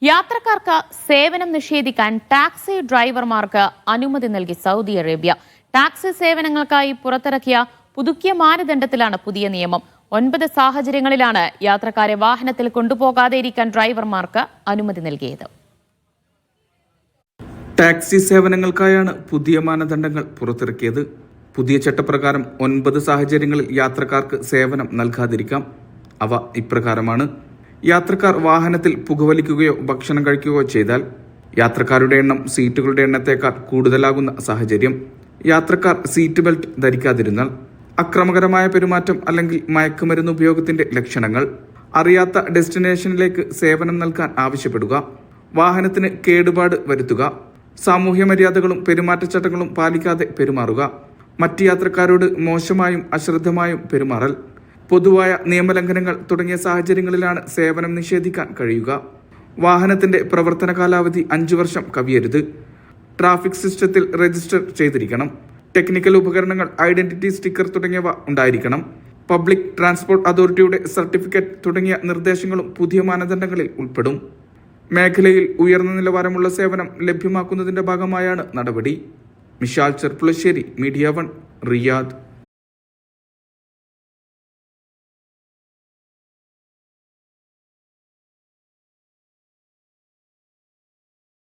യാത്രക്കാർക്ക് സേവനം നിഷേധിക്കാൻ ടാക്സി ഡ്രൈവർമാർക്ക് അനുമതി നൽകി സൗദി അറേബ്യ. ടാക്സി സേവനങ്ങൾക്കായി പുറത്തിറക്കിയ പുതുക്കിയ മാനദണ്ഡത്തിലാണ് പുതിയ നിയമം. 9 സാഹചര്യങ്ങളിലാണ് യാത്രക്കാരെ വാഹനത്തിൽ കൊണ്ടുപോകാതെ ഇരിക്കാൻ ഡ്രൈവർമാർക്ക് അനുമതി നൽകിയത്. ടാക്സി സേവനങ്ങൾക്കായാണ് പുതിയ മാനദണ്ഡങ്ങൾ പുറത്തിറക്കിയത്. പുതിയ ചട്ടപ്രകാരം 9 സാഹചര്യങ്ങളിൽ യാത്രക്കാർക്ക് സേവനം നൽകാതിരിക്കാം. അവ ഇപ്രകാരമാണ്: യാത്രക്കാർ വാഹനത്തിൽ പുകവലിക്കുകയോ ഭക്ഷണം കഴിക്കുകയോ ചെയ്താൽ, യാത്രക്കാരുടെ എണ്ണം സീറ്റുകളുടെ എണ്ണത്തേക്കാൾ കൂടുതലാകുന്ന സാഹചര്യം, യാത്രക്കാർ സീറ്റ് ബെൽറ്റ് ധരിക്കാതിരുന്നാൽ, അക്രമകരമായ പെരുമാറ്റം അല്ലെങ്കിൽ മയക്കുമരുന്ന് ഉപയോഗത്തിന്റെ ലക്ഷണങ്ങൾ, അറിയാത്ത ഡെസ്റ്റിനേഷനിലേക്ക് സേവനം നൽകാൻ ആവശ്യപ്പെടുക, വാഹനത്തിന് കേടുപാട് വരുത്തുക, സാമൂഹ്യ മര്യാദകളും പെരുമാറ്റച്ചട്ടങ്ങളും പാലിക്കാതെ പെരുമാറുക, മറ്റ് യാത്രക്കാരോട് മോശമായും അശ്രദ്ധമായും പെരുമാറൽ, പൊതുവായ നിയമലംഘനങ്ങൾ തുടങ്ങിയ സാഹചര്യങ്ങളിലാണ് സേവനം നിഷേധിക്കാൻ കഴിയുക. വാഹനത്തിന്റെ പ്രവർത്തന കാലാവധി 5 വർഷം കവിയരുത്. ട്രാഫിക് സിസ്റ്റത്തിൽ രജിസ്റ്റർ ചെയ്തിരിക്കണം. ടെക്നിക്കൽ ഉപകരണങ്ങൾ, ഐഡന്റിറ്റി സ്റ്റിക്കർ തുടങ്ങിയവ ഉണ്ടായിരിക്കണം. പബ്ലിക് ട്രാൻസ്പോർട്ട് അതോറിറ്റിയുടെ സർട്ടിഫിക്കറ്റ് തുടങ്ങിയ നിർദ്ദേശങ്ങളും പുതിയ മാനദണ്ഡങ്ങളിൽ ഉൾപ്പെടും. മേഖലയിൽ ഉയർന്ന നിലവാരമുള്ള സേവനം ലഭ്യമാക്കുന്നതിന്റെ ഭാഗമായാണ് നടപടി. Mishal Cherpulassery, media 1, Riyadh.